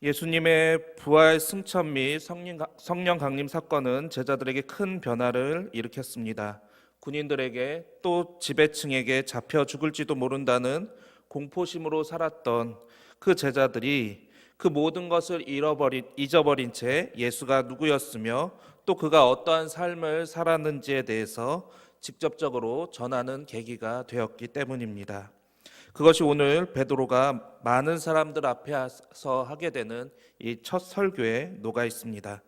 예수님의 부활 승천 및 성령 강림 사건은 제자들에게 큰 변화를 일으켰습니다. 군인들에게 또 지배층에게 잡혀 죽을지도 모른다는 공포심으로 살았던 그 제자들이 그 모든 것을 잊어버린 채 예수가 누구였으며 또 그가 어떠한 삶을 살았는지에 대해서 직접적으로 전하는 계기가 되었기 때문입니다. 그것이 오늘 베드로가 많은 사람들 앞에서 하게 되는 이 첫 설교에 녹아 있습니다.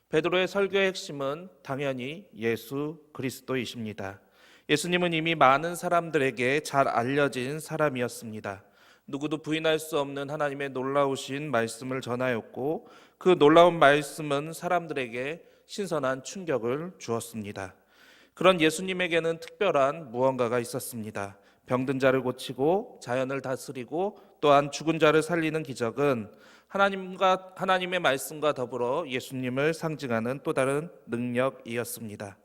베드로의 설교의 핵심은 당연히 예수 그리스도이십니다. 예수님은 이미 많은 사람들에게 잘 알려진 사람이었습니다. 누구도 부인할 수 없는 하나님의 놀라우신 말씀을 전하였고 그 놀라운 말씀은 사람들에게 신선한 충격을 주었습니다. 그런 예수님에게는 특별한 무언가가 있었습니다. 병든 자를 고치고 자연을 다스리고 또한 죽은 자를 살리는 기적은 하나님의 말씀과 더불어 예수님을 상징하는 또 다른 능력이었습니다.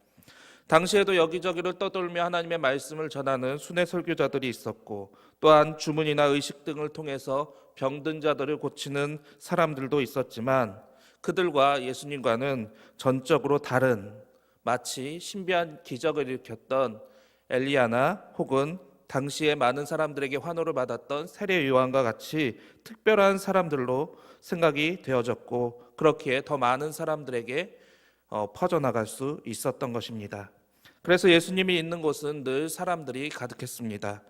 당시에도 여기저기를 떠돌며 하나님의 말씀을 전하는 순회 설교자들이 있었고 또한 주문이나 의식 등을 통해서 병든 자들을 고치는 사람들도 있었지만 그들과 예수님과는 전적으로 다른 마치 신비한 기적을 일으켰던 엘리야나 혹은 당시에 많은 사람들에게 환호를 받았던 세례 요한과 같이 특별한 사람들로 생각이 되어졌고 그렇기에 더 많은 사람들에게 퍼져나갈 수 있었던 것입니다. 그래서 예수님이 있는 곳은 늘 사람들이 가득했습니다.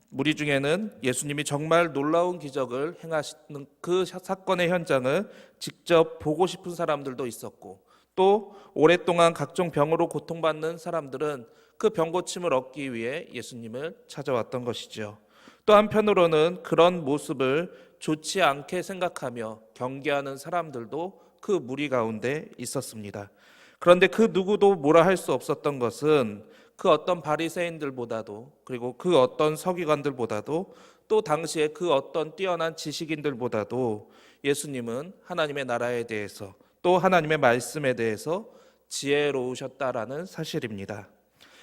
무리 중에는 예수님이 정말 놀라운 기적을 행하시는 그 사건의 현장을 직접 보고 싶은 사람들도 있었고 또 오랫동안 각종 병으로 고통받는 사람들은 그 병고침을 얻기 위해 예수님을 찾아왔던 것이죠. 또 한편으로는 그런 모습을 좋지 않게 생각하며 경계하는 사람들도 그 무리 가운데 있었습니다. 그런데 그 누구도 뭐라 할 수 없었던 것은 그 어떤 바리새인들보다도 그리고 그 어떤 서기관들보다도 또 당시에 그 어떤 뛰어난 지식인들보다도 예수님은 하나님의 나라에 대해서 또 하나님의 말씀에 대해서 지혜로우셨다라는 사실입니다.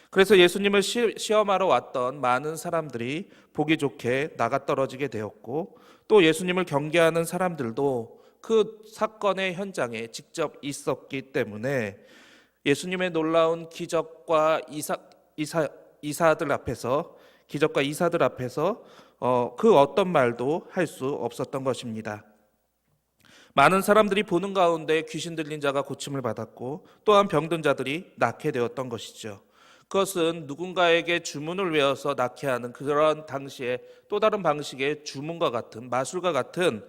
그래서 예수님을 시험하러 왔던 많은 사람들이 보기 좋게 나가떨어지게 되었고 또 예수님을 경계하는 사람들도 그 사건의 현장에 직접 있었기 때문에 예수님의 놀라운 기적과 이사들 앞에서 그 어떤 말도 할 수 없었던 것입니다. 많은 사람들이 보는 가운데 귀신 들린 자가 고침을 받았고 또한 병든 자들이 낫게 되었던 것이죠. 그것은 누군가에게 주문을 외워서 낫게 하는 그런 당시에 또 다른 방식의 주문과 같은 마술과 같은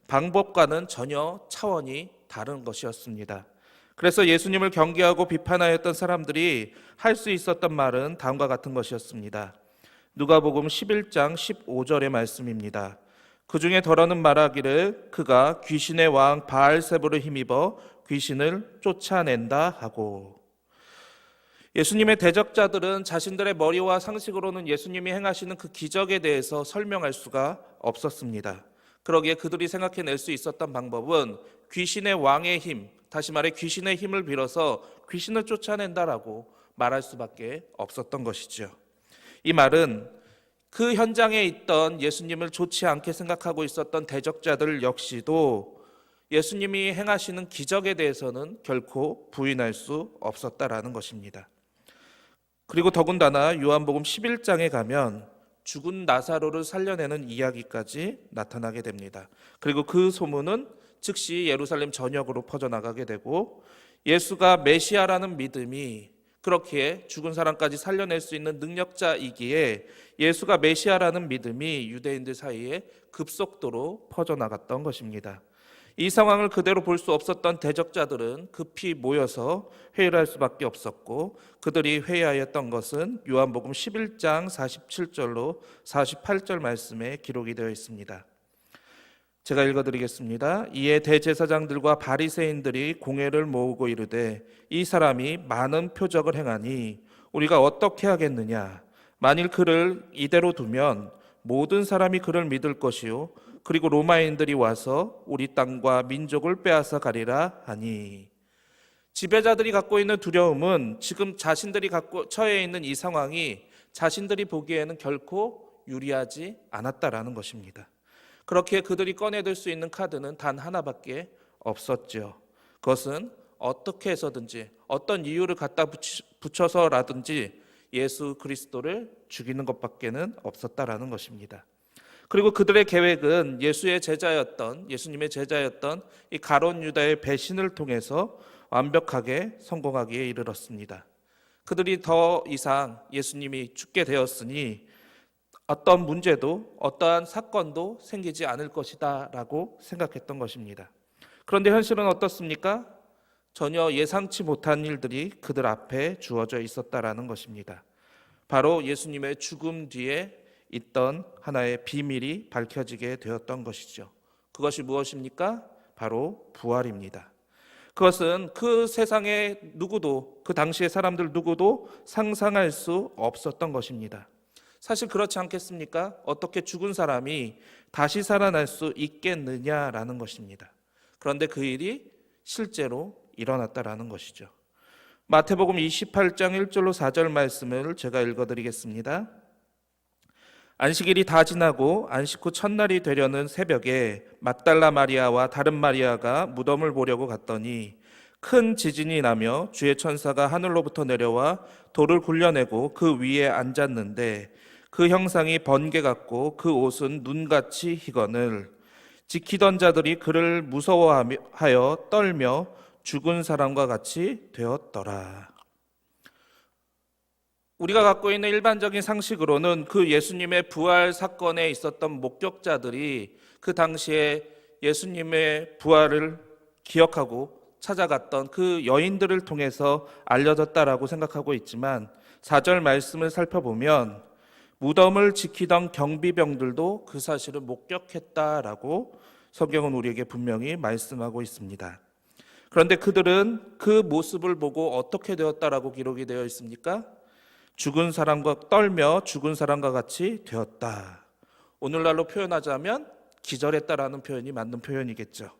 방법과는 전혀 차원이 다른 것이었습니다. 그래서 예수님을 경계하고 비판하였던 사람들이 할 수 있었던 말은 다음과 같은 것이었습니다. 누가복음 11장 15절의 말씀입니다. 그 중에 덜어는 말하기를 그가 귀신의 왕 바알세불을 힘입어 귀신을 쫓아낸다 하고. 예수님의 대적자들은 자신들의 머리와 상식으로는 예수님이 행하시는 그 기적에 대해서 설명할 수가 없었습니다. 그러기에 그들이 생각해낼 수 있었던 방법은 귀신의 왕의 힘, 다시 말해 귀신의 힘을 빌어서 귀신을 쫓아낸다라고 말할 수밖에 없었던 것이죠. 이 말은 그 현장에 있던 예수님을 좋지 않게 생각하고 있었던 대적자들 역시도 예수님이 행하시는 기적에 대해서는 결코 부인할 수 없었다라는 것입니다. 그리고 더군다나 요한복음 11장에 가면 죽은 나사로를 살려내는 이야기까지 나타나게 됩니다. 그리고 그 소문은 즉시 예루살렘 전역으로 퍼져나가게 되고 예수가 메시아라는 믿음이 그렇게 죽은 사람까지 살려낼 수 있는 능력자이기에 예수가 메시아라는 믿음이 유대인들 사이에 급속도로 퍼져나갔던 것입니다. 이 상황을 그대로 볼 수 없었던 대적자들은 급히 모여서 회의를 할 수밖에 없었고 그들이 회의하였던 것은 요한복음 11장 47절로 48절 말씀에 기록이 되어 있습니다. 제가 읽어드리겠습니다. 이에 대제사장들과 바리새인들이 공회를 모으고 이르되 이 사람이 많은 표적을 행하니 우리가 어떻게 하겠느냐? 만일 그를 이대로 두면 모든 사람이 그를 믿을 것이요 그리고 로마인들이 와서 우리 땅과 민족을 빼앗아 가리라 하니. 지배자들이 갖고 있는 두려움은 지금 자신들이 처해 있는 이 상황이 자신들이 보기에는 결코 유리하지 않았다라는 것입니다. 그렇게 그들이 꺼내들 수 있는 카드는 단 하나밖에 없었죠. 그것은 어떻게 해서든지 어떤 이유를 갖다 붙여서라든지 예수 그리스도를 죽이는 것밖에는 없었다라는 것입니다. 그리고 그들의 계획은 예수님의 제자였던 이 가룟 유다의 배신을 통해서 완벽하게 성공하기에 이르렀습니다. 그들이 더 이상 예수님이 죽게 되었으니 어떤 문제도 어떠한 사건도 생기지 않을 것이다 라고 생각했던 것입니다. 그런데 현실은 어떻습니까? 전혀 예상치 못한 일들이 그들 앞에 주어져 있었다라는 것입니다. 바로 예수님의 죽음 뒤에 있던 하나의 비밀이 밝혀지게 되었던 것이죠. 그것이 무엇입니까? 바로 부활입니다. 그것은 그 세상에 누구도, 그 당시의 사람들 누구도 상상할 수 없었던 것입니다. 사실 그렇지 않겠습니까? 어떻게 죽은 사람이 다시 살아날 수 있겠느냐라는 것입니다. 그런데 그 일이 실제로 일어났다라는 것이죠. 마태복음 28장 1절로 4절 말씀을 제가 읽어드리겠습니다. 안식일이 다 지나고 안식 후 첫날이 되려는 새벽에 막달라 마리아와 다른 마리아가 무덤을 보려고 갔더니 큰 지진이 나며 주의 천사가 하늘로부터 내려와 돌을 굴려내고 그 위에 앉았는데 그 형상이 번개 같고 그 옷은 눈같이 희거늘 지키던 자들이 그를 무서워하여 떨며 죽은 사람과 같이 되었더라. 우리가 갖고 있는 일반적인 상식으로는 그 예수님의 부활 사건에 있었던 목격자들이 그 당시에 예수님의 부활을 기억하고 찾아갔던 그 여인들을 통해서 알려졌다라고 생각하고 있지만 4절 말씀을 살펴보면 무덤을 지키던 경비병들도 그 사실을 목격했다라고 성경은 우리에게 분명히 말씀하고 있습니다. 그런데 그들은 그 모습을 보고 어떻게 되었다라고 기록이 되어 있습니까? 죽은 사람과 떨며 죽은 사람과 같이 되었다. 오늘날로 표현하자면 기절했다라는 표현이 맞는 표현이겠죠.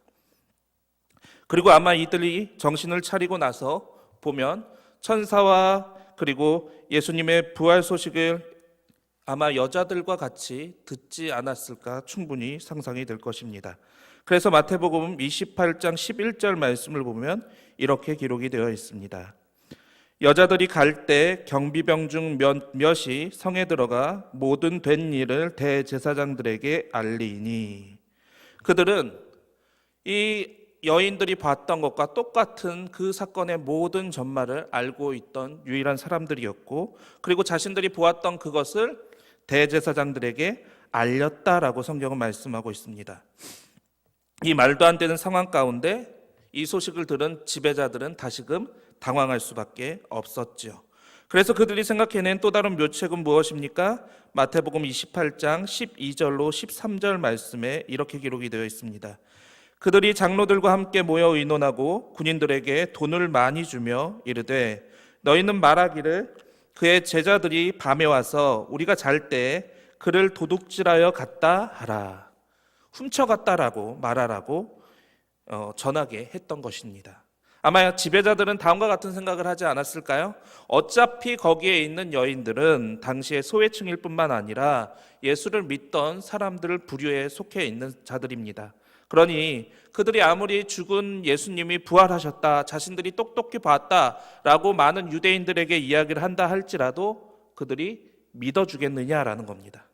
그리고 아마 이들이 정신을 차리고 나서 보면 천사와 그리고 예수님의 부활 소식을 아마 여자들과 같이 듣지 않았을까 충분히 상상이 될 것입니다. 그래서 마태복음 28장 11절 말씀을 보면 이렇게 기록이 되어 있습니다. 여자들이 갈 때 경비병 중 몇이 성에 들어가 모든 된 일을 대제사장들에게 알리니 그들은 이 여인들이 봤던 것과 똑같은 그 사건의 모든 전말을 알고 있던 유일한 사람들이었고 그리고 자신들이 보았던 그것을 대제사장들에게 알렸다라고 성경은 말씀하고 있습니다. 이 말도 안 되는 상황 가운데 이 소식을 들은 지배자들은 다시금 당황할 수밖에 없었죠. 그래서 그들이 생각해낸 또 다른 묘책은 무엇입니까? 마태복음 28장 12절로 13절 말씀에 이렇게 기록이 되어 있습니다. 그들이 장로들과 함께 모여 의논하고 군인들에게 돈을 많이 주며 이르되 너희는 말하기를 그의 제자들이 밤에 와서 우리가 잘 때 그를 도둑질하여 갔다 하라. 훔쳐갔다라고 말하라고 전하게 했던 것입니다. 아마 지배자들은 다음과 같은 생각을 하지 않았을까요? 어차피 거기에 있는 여인들은 당시의 소외층일 뿐만 아니라 예수를 믿던 사람들 부류에 속해 있는 자들입니다. 그러니 그들이 아무리 죽은 예수님이 부활하셨다, 자신들이 똑똑히 봤다라고 많은 유대인들에게 이야기를 한다 할지라도 그들이 믿어주겠느냐라는 겁니다.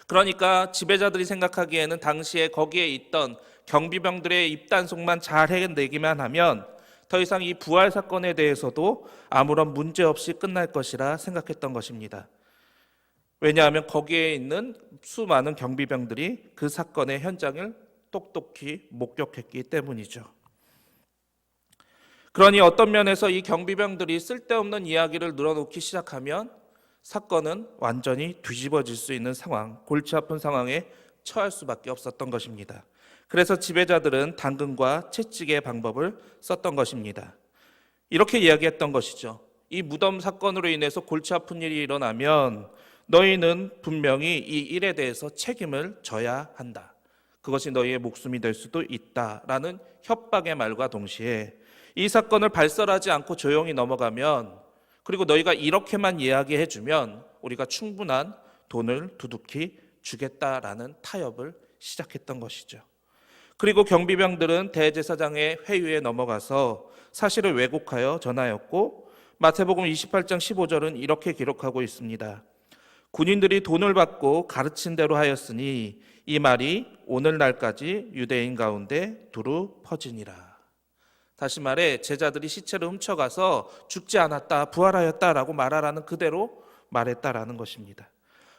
그러니까 지배자들이 생각하기에는 당시에 거기에 있던 경비병들의 입단속만 잘 해내기만 하면 더 이상 이 부활 사건에 대해서도 아무런 문제 없이 끝날 것이라 생각했던 것입니다. 왜냐하면 거기에 있는 수많은 경비병들이 그 사건의 현장을 똑똑히 목격했기 때문이죠. 그러니 어떤 면에서 이 경비병들이 쓸데없는 이야기를 늘어놓기 시작하면 사건은 완전히 뒤집어질 수 있는 상황, 골치 아픈 상황에 처할 수밖에 없었던 것입니다. 그래서 지배자들은 당근과 채찍의 방법을 썼던 것입니다. 이렇게 이야기했던 것이죠. 이 무덤 사건으로 인해서 골치 아픈 일이 일어나면 너희는 분명히 이 일에 대해서 책임을 져야 한다. 그것이 너희의 목숨이 될 수도 있다라는 협박의 말과 동시에 이 사건을 발설하지 않고 조용히 넘어가면 그리고 너희가 이렇게만 이야기해주면 우리가 충분한 돈을 두둑히 주겠다라는 타협을 시작했던 것이죠. 그리고 경비병들은 대제사장의 회유에 넘어가서 사실을 왜곡하여 전하였고, 마태복음 28장 15절은 이렇게 기록하고 있습니다. 군인들이 돈을 받고 가르친 대로 하였으니 이 말이 오늘날까지 유대인 가운데 두루 퍼지니라. 다시 말해 제자들이 시체를 훔쳐가서 죽지 않았다, 부활하였다라고 말하라는 그대로 말했다라는 것입니다.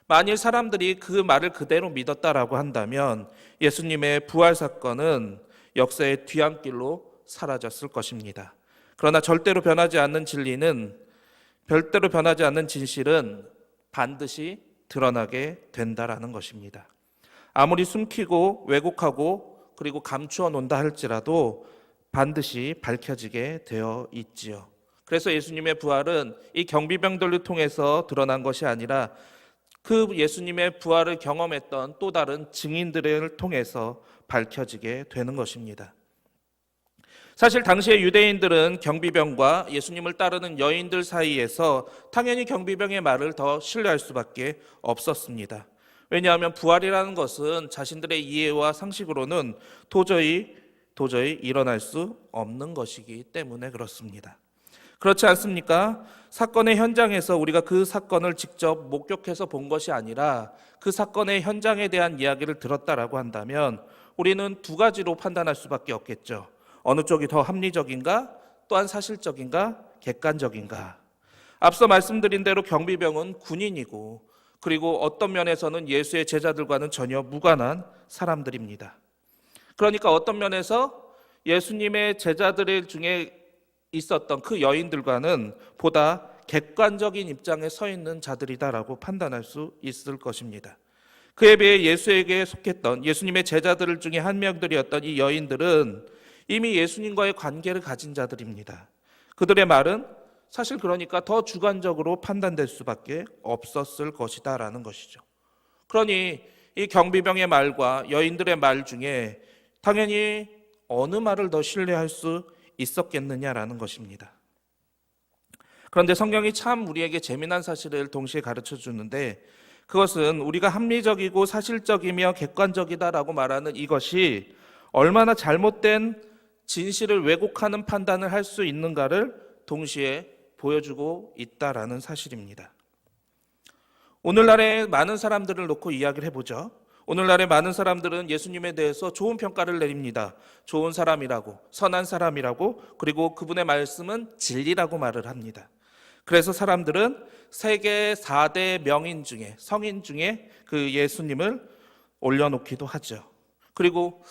만일 사람들이 그 말을 그대로 믿었다라고 한다면 예수님의 부활 사건은 역사의 뒤안길로 사라졌을 것입니다. 그러나 절대로 변하지 않는 진리는, 절대로 변하지 않는 진실은 반드시 드러나게 된다라는 것입니다. 아무리 숨기고 왜곡하고 그리고 감추어 놓는다 할지라도 반드시 밝혀지게 되어 있지요. 그래서 예수님의 부활은 이 경비병들을 통해서 드러난 것이 아니라 그 예수님의 부활을 경험했던 또 다른 증인들을 통해서 밝혀지게 되는 것입니다. 사실 당시의 유대인들은 경비병과 예수님을 따르는 여인들 사이에서 당연히 경비병의 말을 더 신뢰할 수밖에 없었습니다. 왜냐하면 부활이라는 것은 자신들의 이해와 상식으로는 도저히 일어날 수 없는 것이기 때문에 그렇습니다. 그렇지 않습니까? 사건의 현장에서 우리가 그 사건을 직접 목격해서 본 것이 아니라 그 사건의 현장에 대한 이야기를 들었다라고 한다면 우리는 두 가지로 판단할 수밖에 없겠죠. 어느 쪽이 더 합리적인가? 또한 사실적인가? 객관적인가? 앞서 말씀드린 대로 경비병은 군인이고 그리고 어떤 면에서는 예수의 제자들과는 전혀 무관한 사람들입니다. 그러니까 어떤 면에서 예수님의 제자들 중에 있었던 그 여인들과는 보다 객관적인 입장에 서 있는 자들이다라고 판단할 수 있을 것입니다. 그에 비해 예수에게 속했던 예수님의 제자들 중에 한 명들이었던 이 여인들은 이미 예수님과의 관계를 가진 자들입니다. 그들의 말은 사실 그러니까 더 주관적으로 판단될 수밖에 없었을 것이다라는 것이죠. 그러니 이 경비병의 말과 여인들의 말 중에 당연히 어느 말을 더 신뢰할 수 있었겠느냐라는 것입니다. 그런데 성경이 참 우리에게 재미난 사실을 동시에 가르쳐 주는데 그것은 우리가 합리적이고 사실적이며 객관적이다라고 말하는 이것이 얼마나 잘못된 진실을 왜곡하는 판단을 할 수 있는가를 동시에 보여주고 있다라는 사실입니다. 오늘날의 많은 사람들을 놓고 이야기를 해보죠. 오늘날의 많은 사람들은 예수님에 대해서 좋은 평가를 내립니다. 좋은 사람이라고, 선한 사람이라고, 그리고 그분의 말씀은 진리라고 말을 합니다. 그래서 사람들은 세계 4대 명인 중에, 성인 중에 그 예수님을 올려놓기도 하죠. 그리고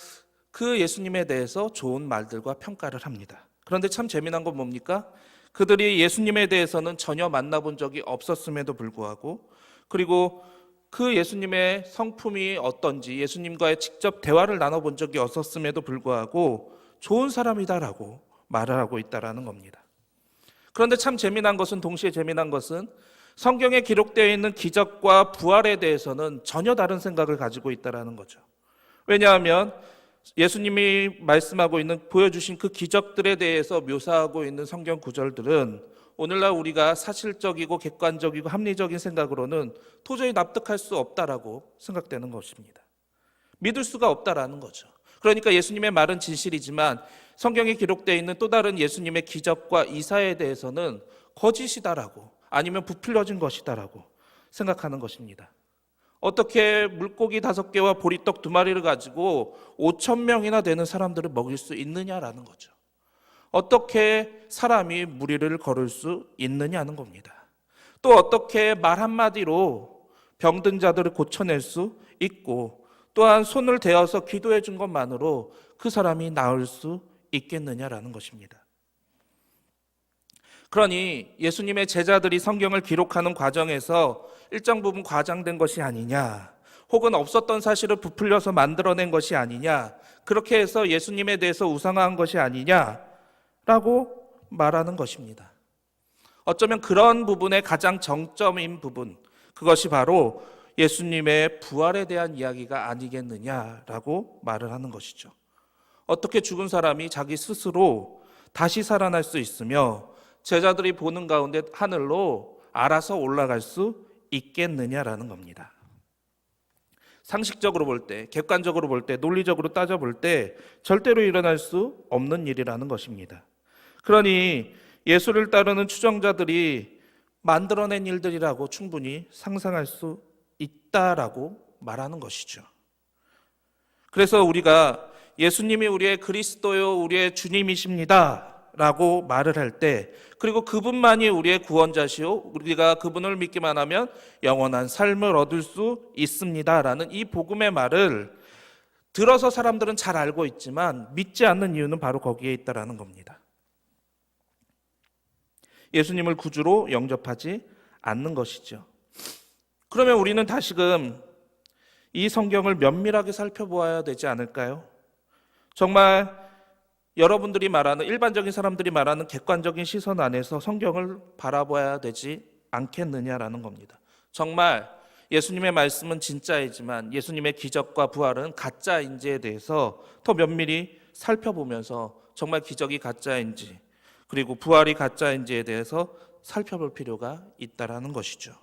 그 예수님에 대해서 좋은 말들과 평가를 합니다. 그런데 참 재미난 건 뭡니까? 그들이 예수님에 대해서는 전혀 만나본 적이 없었음에도 불구하고 그리고 그 예수님의 성품이 어떤지 예수님과의 직접 대화를 나눠본 적이 없었음에도 불구하고 좋은 사람이다라고 말을 하고 있다라는 겁니다. 그런데 참 재미난 것은, 동시에 재미난 것은 성경에 기록되어 있는 기적과 부활에 대해서는 전혀 다른 생각을 가지고 있다라는 거죠. 왜냐하면 예수님이 말씀하고 있는, 보여주신 그 기적들에 대해서 묘사하고 있는 성경 구절들은 오늘날 우리가 사실적이고 객관적이고 합리적인 생각으로는 도저히 납득할 수 없다라고 생각되는 것입니다. 믿을 수가 없다라는 거죠. 그러니까 예수님의 말은 진실이지만 성경에 기록되어 있는 또 다른 예수님의 기적과 이사에 대해서는 거짓이다라고, 아니면 부풀려진 것이다라고 생각하는 것입니다. 어떻게 물고기 5개와 보리떡 2마리를 가지고 5,000명이나 되는 사람들을 먹일 수 있느냐라는 거죠. 어떻게 사람이 무리를 걸을 수 있느냐는 겁니다. 또 어떻게 말 한마디로 병든 자들을 고쳐낼 수 있고 또한 손을 대어서 기도해 준 것만으로 그 사람이 나을 수 있겠느냐라는 것입니다. 그러니 예수님의 제자들이 성경을 기록하는 과정에서 일정 부분 과장된 것이 아니냐, 혹은 없었던 사실을 부풀려서 만들어낸 것이 아니냐, 그렇게 해서 예수님에 대해서 우상화한 것이 아니냐라고 말하는 것입니다. 어쩌면 그런 부분의 가장 정점인 부분, 그것이 바로 예수님의 부활에 대한 이야기가 아니겠느냐라고 말을 하는 것이죠. 어떻게 죽은 사람이 자기 스스로 다시 살아날 수 있으며 제자들이 보는 가운데 하늘로 알아서 올라갈 수 있겠느냐라는 겁니다. 상식적으로 볼 때, 객관적으로 볼 때, 논리적으로 따져볼 때 절대로 일어날 수 없는 일이라는 것입니다. 그러니 예수를 따르는 추종자들이 만들어낸 일들이라고 충분히 상상할 수 있다라고 말하는 것이죠. 그래서 우리가 예수님이 우리의 그리스도요, 우리의 주님이십니다 라고 말을 할 때, 그리고 그분만이 우리의 구원자시요, 우리가 그분을 믿기만 하면 영원한 삶을 얻을 수 있습니다 라는 이 복음의 말을 들어서 사람들은 잘 알고 있지만 믿지 않는 이유는 바로 거기에 있다라는 겁니다. 예수님을 구주로 영접하지 않는 것이죠. 그러면 우리는 다시금 이 성경을 면밀하게 살펴보아야 되지 않을까요? 정말 여러분들이 말하는, 일반적인 사람들이 말하는 객관적인 시선 안에서 성경을 바라봐야 되지 않겠느냐라는 겁니다. 정말 예수님의 말씀은 진짜이지만 예수님의 기적과 부활은 가짜인지에 대해서 더 면밀히 살펴보면서 정말 기적이 가짜인지, 그리고 부활이 가짜인지에 대해서 살펴볼 필요가 있다라는 것이죠.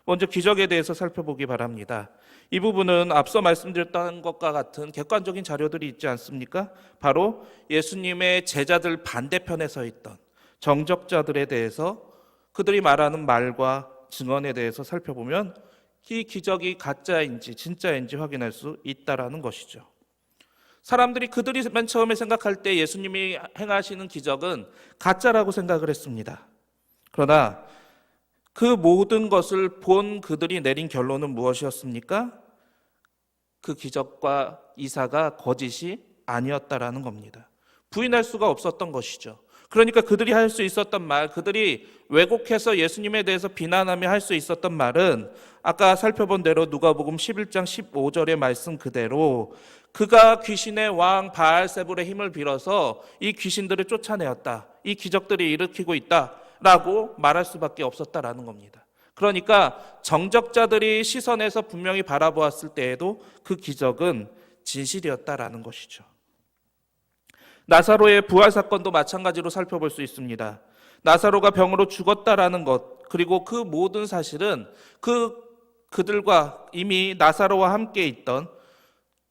먼저 기적에 대해서 살펴보기 바랍니다. 이 부분은 앞서 말씀드렸던 것과 같은 객관적인 자료들이 있지 않습니까? 바로 예수님의 제자들 반대편에 서 있던 정적자들에 대해서 그들이 말하는 말과 증언에 대해서 살펴보면 이 기적이 가짜인지 진짜인지 확인할 수 있다라는 것이죠. 사람들이, 그들이 맨 처음에 생각할 때 예수님이 행하시는 기적은 가짜라고 생각을 했습니다. 그러나 그 모든 것을 본 그들이 내린 결론은 무엇이었습니까? 그 기적과 이사가 거짓이 아니었다라는 겁니다. 부인할 수가 없었던 것이죠. 그러니까 그들이 할 수 있었던 말, 그들이 왜곡해서 예수님에 대해서 비난하며 할 수 있었던 말은 아까 살펴본 대로 누가복음 11장 15절의 말씀 그대로 그가 귀신의 왕 바알세불의 힘을 빌어서 이 귀신들을 쫓아내었다, 이 기적들이 일으키고 있다 라고 말할 수밖에 없었다라는 겁니다. 그러니까 정적자들이 시선에서 분명히 바라보았을 때에도 그 기적은 진실이었다라는 것이죠. 나사로의 부활 사건도 마찬가지로 살펴볼 수 있습니다. 나사로가 병으로 죽었다라는 것, 그리고 그 모든 사실은 그들과 이미 나사로와 함께 있던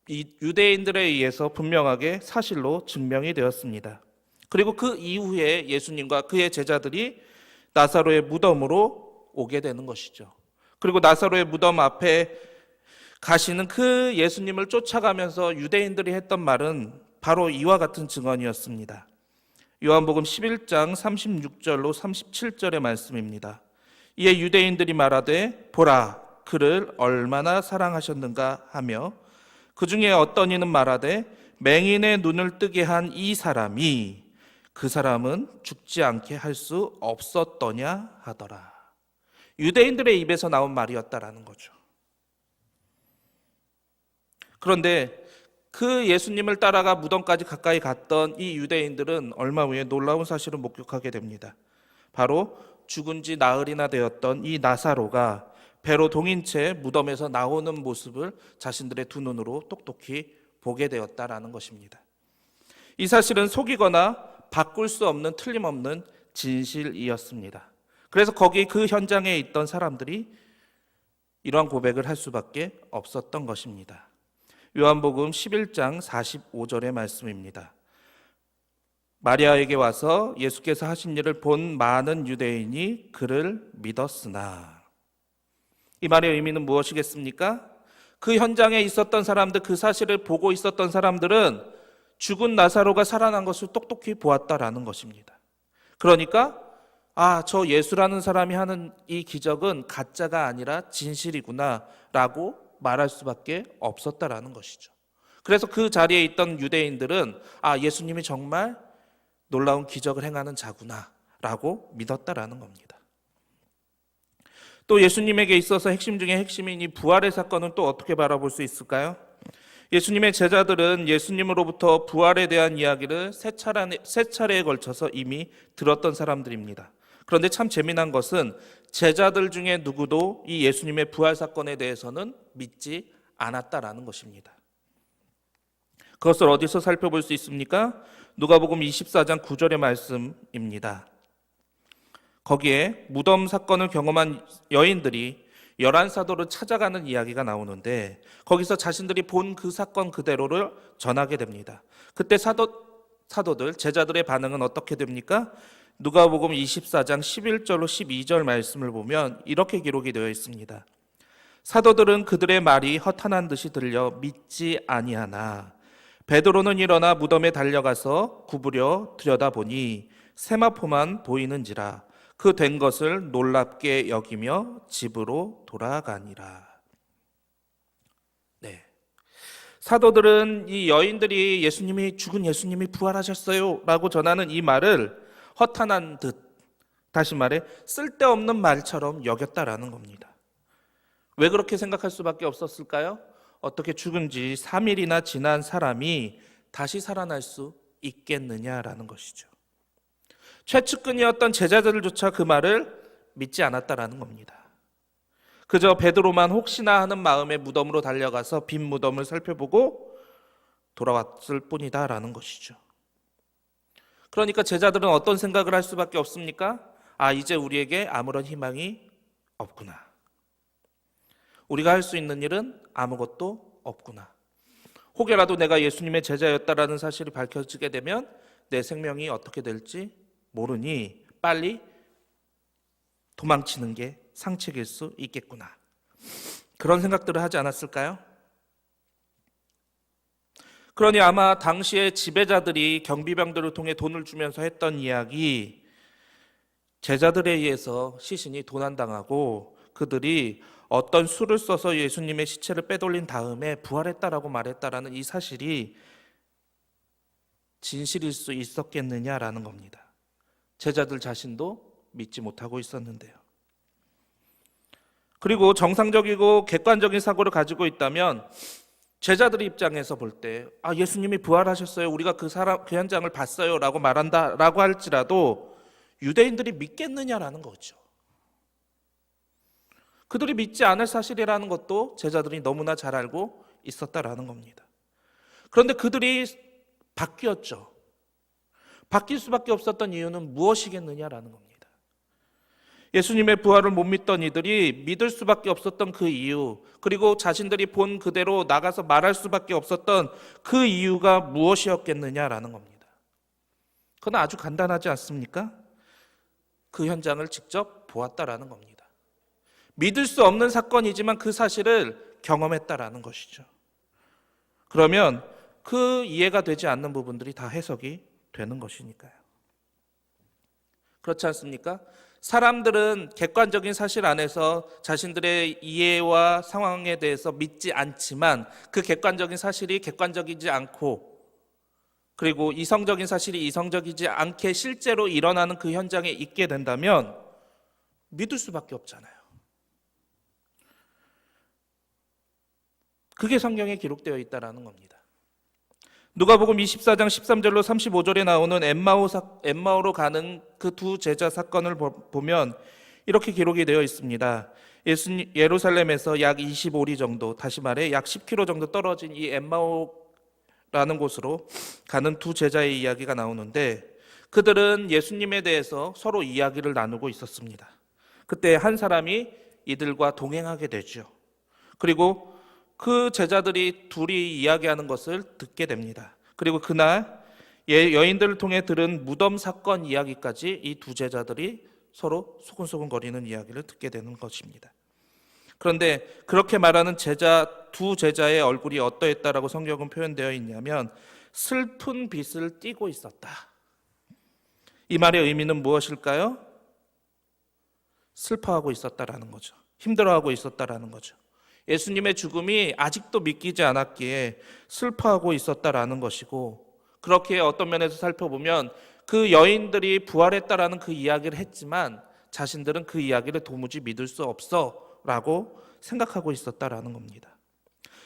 이 유대인들에 의해서 분명하게 사실로 증명이 되었습니다. 그리고 그 이후에 예수님과 그의 제자들이 나사로의 무덤으로 오게 되는 것이죠. 그리고 나사로의 무덤 앞에 가시는 그 예수님을 쫓아가면서 유대인들이 했던 말은 바로 이와 같은 증언이었습니다. 요한복음 11장 36절로 37절의 말씀입니다. 이에 유대인들이 말하되 보라 그를 얼마나 사랑하셨는가 하며 그 중에 어떤 이는 말하되 맹인의 눈을 뜨게 한 이 사람이 그 사람은 죽지 않게 할 수 없었더냐 하더라. 유대인들의 입에서 나온 말이었다라는 거죠. 그런데 그 예수님을 따라가 무덤까지 가까이 갔던 이 유대인들은 얼마 후에 놀라운 사실을 목격하게 됩니다. 바로 죽은 지 나흘이나 되었던 이 나사로가 배로 동인 채 무덤에서 나오는 모습을 자신들의 두 눈으로 똑똑히 보게 되었다라는 것입니다. 이 사실은 속이거나 바꿀 수 없는 틀림없는 진실이었습니다. 그래서 거기 그 현장에 있던 사람들이 이러한 고백을 할 수밖에 없었던 것입니다. 요한복음 11장 45절의 말씀입니다. 마리아에게 와서 예수께서 하신 일을 본 많은 유대인이 그를 믿었으나, 이 말의 의미는 무엇이겠습니까? 그 현장에 있었던 사람들, 그 사실을 보고 있었던 사람들은 죽은 나사로가 살아난 것을 똑똑히 보았다라는 것입니다. 그러니까 저 예수라는 사람이 하는 이 기적은 가짜가 아니라 진실이구나 라고 말할 수밖에 없었다라는 것이죠. 그래서 그 자리에 있던 유대인들은 예수님이 정말 놀라운 기적을 행하는 자구나 라고 믿었다라는 겁니다. 또 예수님에게 있어서 핵심 중에 핵심인 이 부활의 사건은 또 어떻게 바라볼 수 있을까요? 예수님의 제자들은 예수님으로부터 부활에 대한 이야기를 세 차례에 걸쳐서 이미 들었던 사람들입니다. 그런데 참 재미난 것은 제자들 중에 누구도 이 예수님의 부활 사건에 대해서는 믿지 않았다라는 것입니다. 그것을 어디서 살펴볼 수 있습니까? 누가복음 24장 9절의 말씀입니다. 거기에 무덤 사건을 경험한 여인들이 열한 사도를 찾아가는 이야기가 나오는데 거기서 자신들이 본 그 사건 그대로를 전하게 됩니다. 그때 사도들, 제자들의 반응은 어떻게 됩니까? 누가복음 24장 11절로 12절 말씀을 보면 이렇게 기록이 되어 있습니다. 사도들은 그들의 말이 허탄한 듯이 들려 믿지 아니하나 베드로는 일어나 무덤에 달려가서 구부려 들여다보니 세마포만 보이는지라 그 된 것을 놀랍게 여기며 집으로 돌아가니라. 네. 사도들은 이 여인들이 죽은 예수님이 부활하셨어요 라고 전하는 이 말을 허탄한 듯, 다시 말해 쓸데없는 말처럼 여겼다라는 겁니다. 왜 그렇게 생각할 수밖에 없었을까요? 어떻게 죽은 지 3일이나 지난 사람이 다시 살아날 수 있겠느냐라는 것이죠. 최측근이었던 제자들조차 그 말을 믿지 않았다라는 겁니다. 그저 베드로만 혹시나 하는 마음에 무덤으로 달려가서 빈 무덤을 살펴보고 돌아왔을 뿐이다라는 것이죠. 그러니까 제자들은 어떤 생각을 할 수밖에 없습니까? 이제 우리에게 아무런 희망이 없구나. 우리가 할 수 있는 일은 아무것도 없구나. 혹여라도 내가 예수님의 제자였다라는 사실이 밝혀지게 되면 내 생명이 어떻게 될지 모르니 빨리 도망치는 게 상책일 수 있겠구나. 그런 생각들을 하지 않았을까요? 그러니 아마 당시에 지배자들이 경비병들을 통해 돈을 주면서 했던 이야기, 제자들에 의해서 시신이 도난당하고 그들이 어떤 수를 써서 예수님의 시체를 빼돌린 다음에 부활했다라고 말했다라는 이 사실이 진실일 수 있었겠느냐라는 겁니다. 제자들 자신도 믿지 못하고 있었는데요. 그리고 정상적이고 객관적인 사고를 가지고 있다면 제자들의 입장에서 볼 때 예수님이 부활하셨어요. 우리가 그 현장을 봤어요. 라고 말한다라고 할지라도 유대인들이 믿겠느냐라는 거죠. 그들이 믿지 않을 사실이라는 것도 제자들이 너무나 잘 알고 있었다라는 겁니다. 그런데 그들이 바뀌었죠. 바뀔 수밖에 없었던 이유는 무엇이겠느냐라는 겁니다. 예수님의 부활을 못 믿던 이들이 믿을 수밖에 없었던 그 이유, 그리고 자신들이 본 그대로 나가서 말할 수밖에 없었던 그 이유가 무엇이었겠느냐라는 겁니다. 그건 아주 간단하지 않습니까? 그 현장을 직접 보았다라는 겁니다. 믿을 수 없는 사건이지만 그 사실을 경험했다라는 것이죠. 그러면 그 이해가 되지 않는 부분들이 다 해석이 되는 것이니까요. 그렇지 않습니까? 사람들은 객관적인 사실 안에서 자신들의 이해와 상황에 대해서 믿지 않지만 그 객관적인 사실이 객관적이지 않고 그리고 이성적인 사실이 이성적이지 않게 실제로 일어나는 그 현장에 있게 된다면 믿을 수밖에 없잖아요. 그게 성경에 기록되어 있다는 겁니다. 누가복음 24장 13절로 35절에 나오는 엠마오로 가는 그 두 제자 사건을 보면 이렇게 기록이 되어 있습니다. 예루살렘에서 약 25리 정도, 다시 말해 약 10km 정도 떨어진 이 엠마오라는 곳으로 가는 두 제자의 이야기가 나오는데 그들은 예수님에 대해서 서로 이야기를 나누고 있었습니다. 그때 한 사람이 이들과 동행하게 되죠. 그리고 그 제자들이 둘이 이야기하는 것을 듣게 됩니다. 그리고 그날 여인들을 통해 들은 무덤 사건 이야기까지 이 두 제자들이 서로 소근소근거리는 이야기를 듣게 되는 것입니다. 그런데 그렇게 말하는 두 제자의 얼굴이 어떠했다라고 성경은 표현되어 있냐면 슬픈 빛을 띠고 있었다. 이 말의 의미는 무엇일까요? 슬퍼하고 있었다라는 거죠. 힘들어하고 있었다라는 거죠. 예수님의 죽음이 아직도 믿기지 않았기에 슬퍼하고 있었다라는 것이고 그렇게 어떤 면에서 살펴보면 그 여인들이 부활했다라는 그 이야기를 했지만 자신들은 그 이야기를 도무지 믿을 수 없어라고 생각하고 있었다라는 겁니다.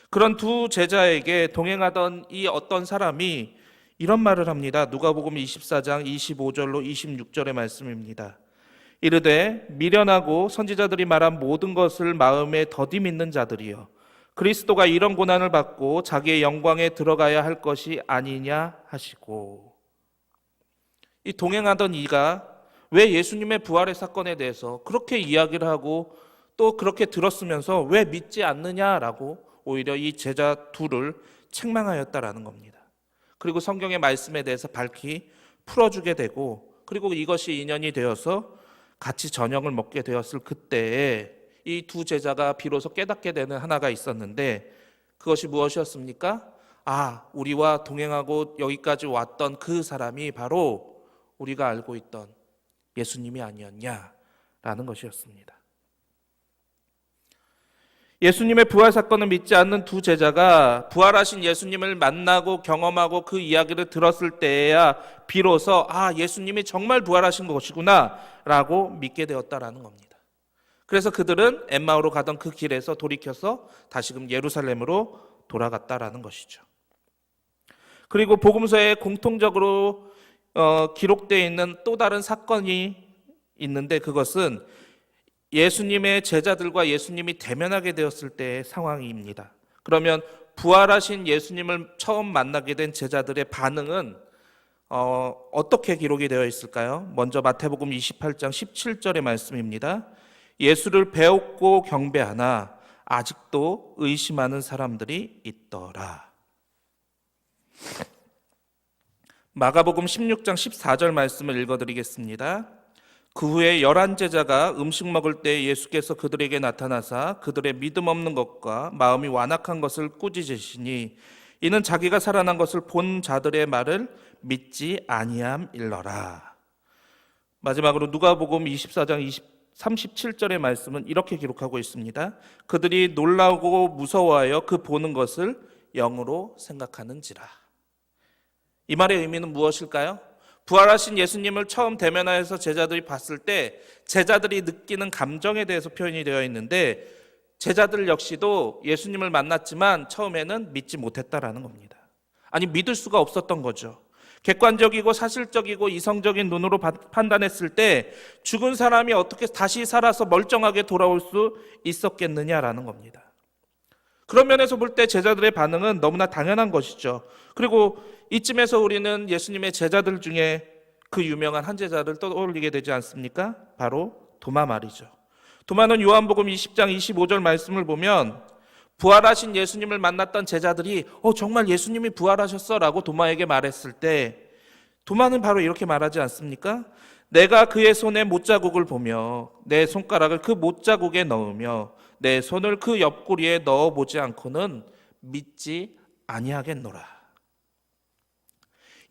그런 두 제자에게 동행하던 이 어떤 사람이 이런 말을 합니다. 누가복음 24장 25절로 26절의 말씀입니다. 이르되 미련하고 선지자들이 말한 모든 것을 마음에 더디 믿는 자들이여 그리스도가 이런 고난을 받고 자기의 영광에 들어가야 할 것이 아니냐 하시고 이 동행하던 이가 왜 예수님의 부활의 사건에 대해서 그렇게 이야기를 하고 또 그렇게 들었으면서 왜 믿지 않느냐라고 오히려 이 제자 둘을 책망하였다라는 겁니다. 그리고 성경의 말씀에 대해서 밝히 풀어주게 되고, 그리고 이것이 인연이 되어서 같이 저녁을 먹게 되었을 그때에 이 두 제자가 비로소 깨닫게 되는 하나가 있었는데, 그것이 무엇이었습니까? 우리와 동행하고 여기까지 왔던 그 사람이 바로 우리가 알고 있던 예수님이 아니었냐라는 것이었습니다. 예수님의 부활 사건을 믿지 않는 두 제자가 부활하신 예수님을 만나고 경험하고 그 이야기를 들었을 때에야 비로소 예수님이 정말 부활하신 것이구나 라고 믿게 되었다라는 겁니다. 그래서 그들은 엠마오로 가던 그 길에서 돌이켜서 다시금 예루살렘으로 돌아갔다라는 것이죠. 그리고 복음서에 공통적으로 기록되어 있는 또 다른 사건이 있는데, 그것은 예수님의 제자들과 예수님이 대면하게 되었을 때의 상황입니다. 그러면 부활하신 예수님을 처음 만나게 된 제자들의 반응은 어떻게 기록이 되어 있을까요? 먼저 마태복음 28장 17절의 말씀입니다. 예수를 배웠고 경배하나 아직도 의심하는 사람들이 있더라. 마가복음 16장 14절 말씀을 읽어드리겠습니다. 그 후에 11제자가 음식 먹을 때 예수께서 그들에게 나타나사 그들의 믿음 없는 것과 마음이 완악한 것을 꾸짖으시니 이는 자기가 살아난 것을 본 자들의 말을 믿지 아니함일러라. 마지막으로 누가복음 24장 37절의 말씀은 이렇게 기록하고 있습니다. 그들이 놀라고 무서워하여 그 보는 것을 영으로 생각하는지라. 이 말의 의미는 무엇일까요? 부활하신 예수님을 처음 대면하여서 제자들이 봤을 때 제자들이 느끼는 감정에 대해서 표현이 되어 있는데, 제자들 역시도 예수님을 만났지만 처음에는 믿지 못했다라는 겁니다. 아니, 믿을 수가 없었던 거죠. 객관적이고 사실적이고 이성적인 눈으로 판단했을 때 죽은 사람이 어떻게 다시 살아서 멀쩡하게 돌아올 수 있었겠느냐라는 겁니다. 그런 면에서 볼 때 제자들의 반응은 너무나 당연한 것이죠. 그리고 이쯤에서 우리는 예수님의 제자들 중에 그 유명한 한 제자를 떠올리게 되지 않습니까? 바로 도마 말이죠. 도마는 요한복음 20장 25절 말씀을 보면 부활하신 예수님을 만났던 제자들이 정말 예수님이 부활하셨어 라고 도마에게 말했을 때 도마는 바로 이렇게 말하지 않습니까? 내가 그의 손에 못자국을 보며 내 손가락을 그 못자국에 넣으며 내 손을 그 옆구리에 넣어보지 않고는 믿지 아니하겠노라.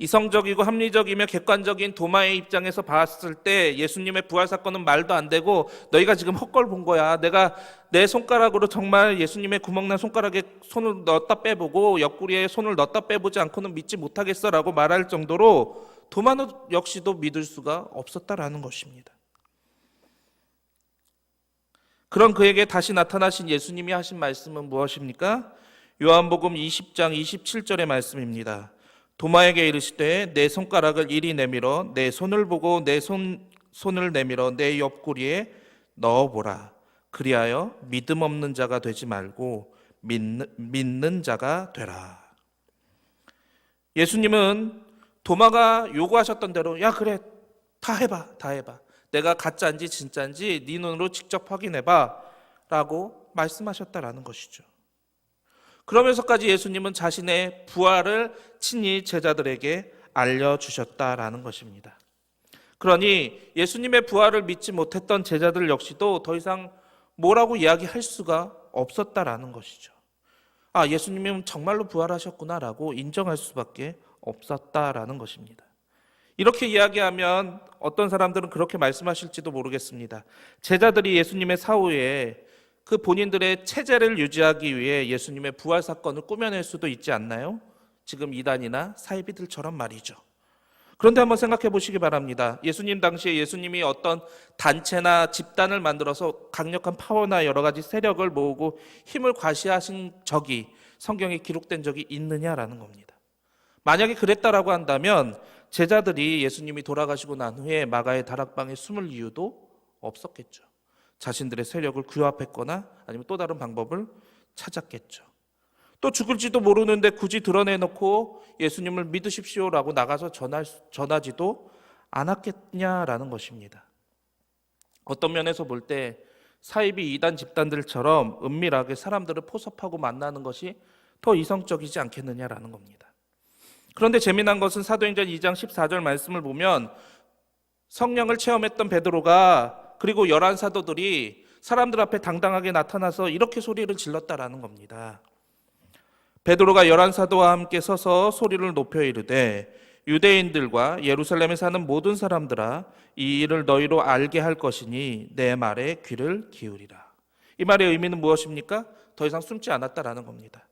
이성적이고 합리적이며 객관적인 도마의 입장에서 봤을 때 예수님의 부활 사건은 말도 안 되고, 너희가 지금 헛걸 본 거야. 내가 내 손가락으로 정말 예수님의 구멍난 손가락에 손을 넣었다 빼보고 옆구리에 손을 넣었다 빼보지 않고는 믿지 못하겠어 라고 말할 정도로 도마는 역시도 믿을 수가 없었다라는 것입니다. 그런 그에게 다시 나타나신 예수님이 하신 말씀은 무엇입니까? 요한복음 20장 27절의 말씀입니다. 도마에게 이르시되 내 손가락을 이리 내밀어 내 손을 보고 내 손을 내밀어 내 옆구리에 넣어보라. 그리하여 믿음 없는 자가 되지 말고 믿는 자가 되라. 예수님은 도마가 요구하셨던 대로 야 그래 다 해봐. 내가 가짜인지 진짜인지 네 눈으로 직접 확인해봐 라고 말씀하셨다라는 것이죠. 그러면서까지 예수님은 자신의 부활을 친히 제자들에게 알려주셨다라는 것입니다. 그러니 예수님의 부활을 믿지 못했던 제자들 역시도 더 이상 뭐라고 이야기할 수가 없었다라는 것이죠. 예수님은 정말로 부활하셨구나라고 인정할 수밖에 없었다라는 것입니다. 이렇게 이야기하면 어떤 사람들은 그렇게 말씀하실지도 모르겠습니다. 제자들이 예수님의 사후에 그 본인들의 체제를 유지하기 위해 예수님의 부활 사건을 꾸며낼 수도 있지 않나요? 지금 이단이나 사이비들처럼 말이죠. 그런데 한번 생각해 보시기 바랍니다. 예수님 당시에 예수님이 어떤 단체나 집단을 만들어서 강력한 파워나 여러 가지 세력을 모으고 힘을 과시하신 적이 성경에 기록된 적이 있느냐라는 겁니다. 만약에 그랬다라고 한다면 제자들이 예수님이 돌아가시고 난 후에 마가의 다락방에 숨을 이유도 없었겠죠. 자신들의 세력을 규합했거나 아니면 또 다른 방법을 찾았겠죠. 또 죽을지도 모르는데 굳이 드러내놓고 예수님을 믿으십시오라고 나가서 전하지도 않았겠냐라는 것입니다. 어떤 면에서 볼 때 사이비 이단 집단들처럼 은밀하게 사람들을 포섭하고 만나는 것이 더 이성적이지 않겠느냐라는 겁니다. 그런데 재미난 것은 사도행전 2장 14절 말씀을 보면 성령을 체험했던 베드로가 그리고 11 사도들이 사람들 앞에 당당하게 나타나서 이렇게 소리를 질렀다라는 겁니다. 베드로가 11 사도와 함께 서서 소리를 높여 이르되 유대인들과 예루살렘에 사는 모든 사람들아 이 일을 너희로 알게 할 것이니 내 말에 귀를 기울이라. 이 말의 의미는 무엇입니까? 더 이상 숨지 않았다라는 겁니다.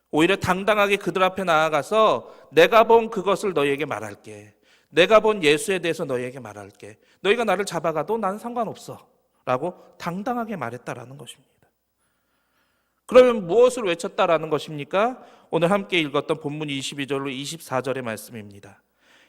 오히려 당당하게 그들 앞에 나아가서 내가 본 그것을 너희에게 말할게. 내가 본 예수에 대해서 너희에게 말할게. 너희가 나를 잡아가도 난 상관없어 라고 당당하게 말했다라는 것입니다. 그러면 무엇을 외쳤다라는 것입니까? 오늘 함께 읽었던 본문 22절로 24절의 말씀입니다.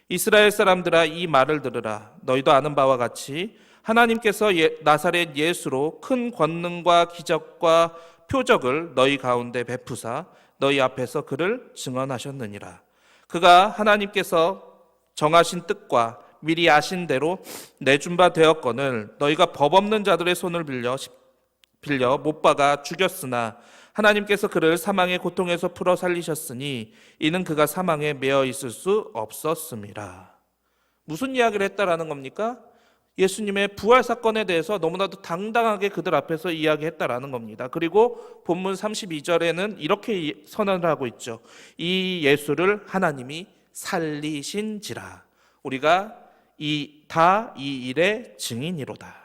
이스라엘 사람들아 이 말을 들으라. 너희도 아는 바와 같이 하나님께서 나사렛 예수로 큰 권능과 기적과 표적을 너희 가운데 베푸사 너희 앞에서 그를 증언하셨느니라. 그가 하나님께서 정하신 뜻과 미리 아신 대로 내준 바 되었거늘 너희가 법 없는 자들의 손을 빌려 못 박아 죽였으나 하나님께서 그를 사망의 고통에서 풀어 살리셨으니 이는 그가 사망에 매어 있을 수 없었음이라. 무슨 이야기를 했다라는 겁니까? 예수님의 부활 사건에 대해서 너무나도 당당하게 그들 앞에서 이야기했다라는 겁니다. 그리고 본문 32절에는 이렇게 선언을 하고 있죠. 이 예수를 하나님이 살리신지라. 우리가 이 일의 증인이로다.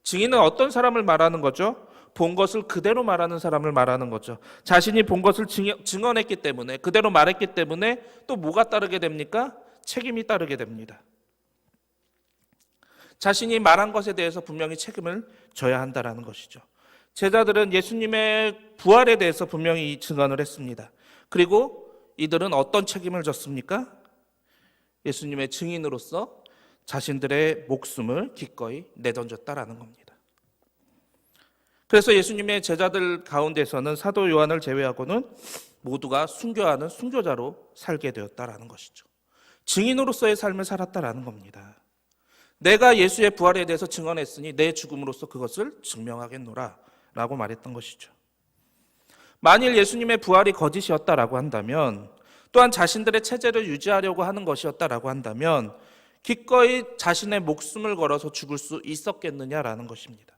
증인은 어떤 사람을 말하는 거죠? 본 것을 그대로 말하는 사람을 말하는 거죠. 자신이 본 것을 증언했기 때문에, 그대로 말했기 때문에 또 뭐가 따르게 됩니까? 책임이 따르게 됩니다. 자신이 말한 것에 대해서 분명히 책임을 져야 한다는 것이죠. 제자들은 예수님의 부활에 대해서 분명히 증언을 했습니다. 그리고 이들은 어떤 책임을 졌습니까? 예수님의 증인으로서 자신들의 목숨을 기꺼이 내던졌다라는 겁니다. 그래서 예수님의 제자들 가운데서는 사도 요한을 제외하고는 모두가 순교하는 순교자로 살게 되었다라는 것이죠. 증인으로서의 삶을 살았다라는 겁니다. 내가 예수의 부활에 대해서 증언했으니 내 죽음으로써 그것을 증명하겠노라 라고 말했던 것이죠. 만일 예수님의 부활이 거짓이었다라고 한다면, 또한 자신들의 체제를 유지하려고 하는 것이었다라고 한다면 기꺼이 자신의 목숨을 걸어서 죽을 수 있었겠느냐라는 것입니다.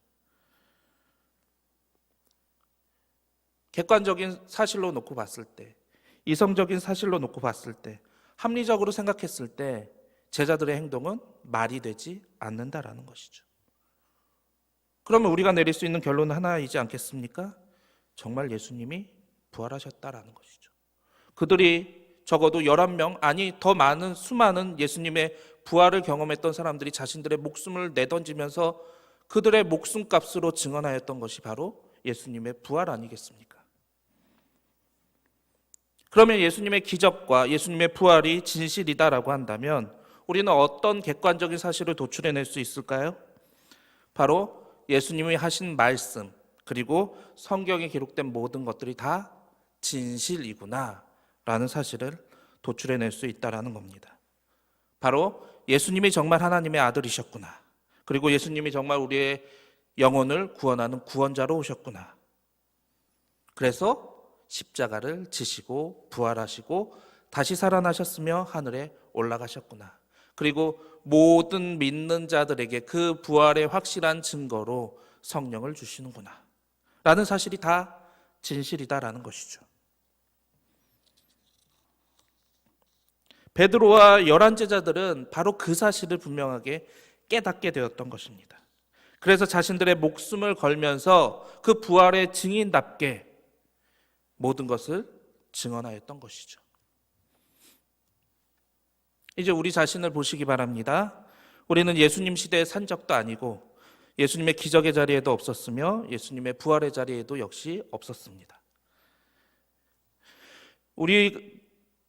객관적인 사실로 놓고 봤을 때, 이성적인 사실로 놓고 봤을 때, 합리적으로 생각했을 때 제자들의 행동은 말이 되지 않는다라는 것이죠. 그러면 우리가 내릴 수 있는 결론은 하나이지 않겠습니까? 정말 예수님이 부활하셨다라는 것이죠. 그들이 적어도 11명, 아니 더 많은 수많은 예수님의 부활을 경험했던 사람들이 자신들의 목숨을 내던지면서 그들의 목숨값으로 증언하였던 것이 바로 예수님의 부활 아니겠습니까? 그러면 예수님의 기적과 예수님의 부활이 진실이다라고 한다면 우리는 어떤 객관적인 사실을 도출해낼 수 있을까요? 바로 예수님이 하신 말씀, 그리고 성경에 기록된 모든 것들이 다 진실이구나 라는 사실을 도출해낼 수 있다라는 겁니다. 바로 예수님이 정말 하나님의 아들이셨구나. 그리고 예수님이 정말 우리의 영혼을 구원하는 구원자로 오셨구나. 그래서 십자가를 지시고 부활하시고 다시 살아나셨으며 하늘에 올라가셨구나. 그리고 모든 믿는 자들에게 그 부활의 확실한 증거로 성령을 주시는구나 라는 사실이 다 진실이다라는 것이죠. 베드로와 11 제자들은 바로 그 사실을 분명하게 깨닫게 되었던 것입니다. 그래서 자신들의 목숨을 걸면서 그 부활의 증인답게 모든 것을 증언하였던 것이죠. 이제 우리 자신을 보시기 바랍니다. 우리는 예수님 시대의 산적도 아니고 예수님의 기적의 자리에도 없었으며 예수님의 부활의 자리에도 역시 없었습니다. 우리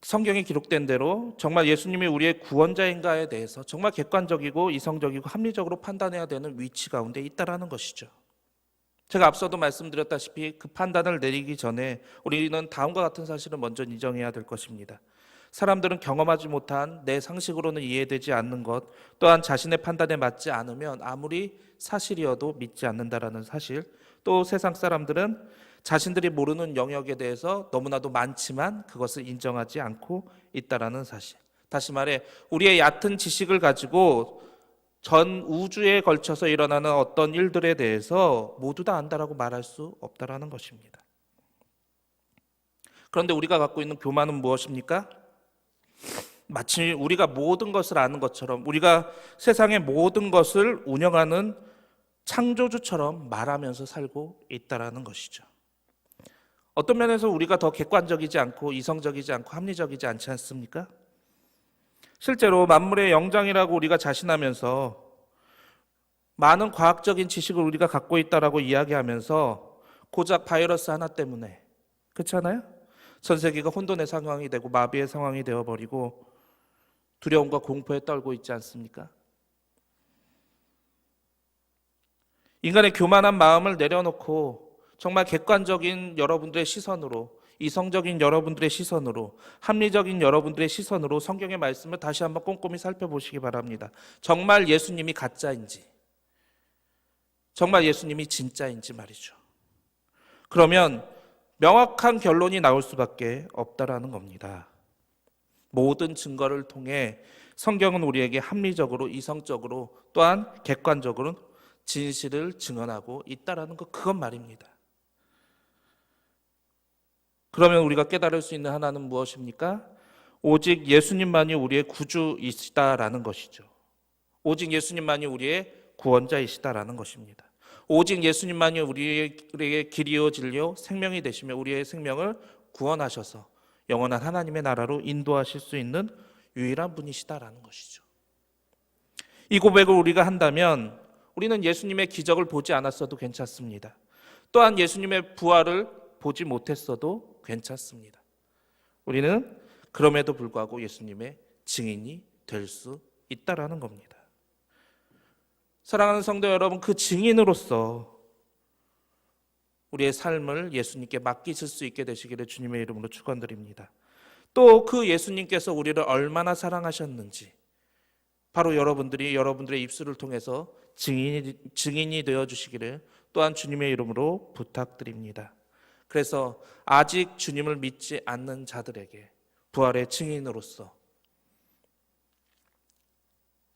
성경에 기록된 대로 정말 예수님이 우리의 구원자인가에 대해서 정말 객관적이고 이성적이고 합리적으로 판단해야 되는 위치 가운데 있다라는 것이죠. 제가 앞서도 말씀드렸다시피 그 판단을 내리기 전에 우리는 다음과 같은 사실을 먼저 인정해야 될 것입니다. 사람들은 경험하지 못한 내 상식으로는 이해되지 않는 것, 또한 자신의 판단에 맞지 않으면 아무리 사실이어도 믿지 않는다라는 사실, 또 세상 사람들은 자신들이 모르는 영역에 대해서 너무나도 많지만 그것을 인정하지 않고 있다라는 사실. 다시 말해 우리의 얕은 지식을 가지고 전 우주에 걸쳐서 일어나는 어떤 일들에 대해서 모두 다 안다라고 말할 수 없다라는 것입니다. 그런데 우리가 갖고 있는 교만은 무엇입니까? 마치 우리가 모든 것을 아는 것처럼, 우리가 세상의 모든 것을 운영하는 창조주처럼 말하면서 살고 있다라는 것이죠. 어떤 면에서 우리가 더 객관적이지 않고 이성적이지 않고 합리적이지 않지 않습니까? 실제로 만물의 영장이라고 우리가 자신하면서 많은 과학적인 지식을 우리가 갖고 있다라고 이야기하면서 고작 바이러스 하나 때문에, 그렇잖아요? 전 세계가 혼돈의 상황이 되고 마비의 상황이 되어버리고 두려움과 공포에 떨고 있지 않습니까? 인간의 교만한 마음을 내려놓고 정말 객관적인 여러분들의 시선으로, 이성적인 여러분들의 시선으로, 합리적인 여러분들의 시선으로 성경의 말씀을 다시 한번 꼼꼼히 살펴보시기 바랍니다. 정말 예수님이 가짜인지, 정말 예수님이 진짜인지 말이죠. 그러면 명확한 결론이 나올 수밖에 없다라는 겁니다. 모든 증거를 통해 성경은 우리에게 합리적으로, 이성적으로, 또한 객관적으로 진실을 증언하고 있다라는 것, 그것 말입니다. 그러면 우리가 깨달을 수 있는 하나는 무엇입니까? 오직 예수님만이 우리의 구주이시다라는 것이죠. 오직 예수님만이 우리의 구원자이시다라는 것입니다. 오직 예수님만이 우리에게 길이요 진리요 생명이 되시며 우리의 생명을 구원하셔서 영원한 하나님의 나라로 인도하실 수 있는 유일한 분이시다라는 것이죠. 이 고백을 우리가 한다면 우리는 예수님의 기적을 보지 않았어도 괜찮습니다. 또한 예수님의 부활을 보지 못했어도 괜찮습니다. 우리는 그럼에도 불구하고 예수님의 증인이 될 수 있다라는 겁니다. 사랑하는 성도 여러분, 그 증인으로서 우리의 삶을 예수님께 맡기실 수 있게 되시기를 주님의 이름으로 축원드립니다. 또 그 예수님께서 우리를 얼마나 사랑하셨는지 바로 여러분들의 입술을 통해서 증인이 되어주시기를 또한 주님의 이름으로 부탁드립니다. 그래서 아직 주님을 믿지 않는 자들에게 부활의 증인으로서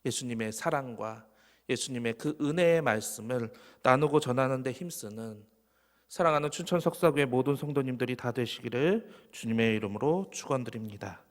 예수님의 사랑과 예수님의 그 은혜의 말씀을 나누고 전하는 데 힘쓰는 사랑하는 춘천 석사교회 모든 성도님들이 다 되시기를 주님의 이름으로 축원드립니다.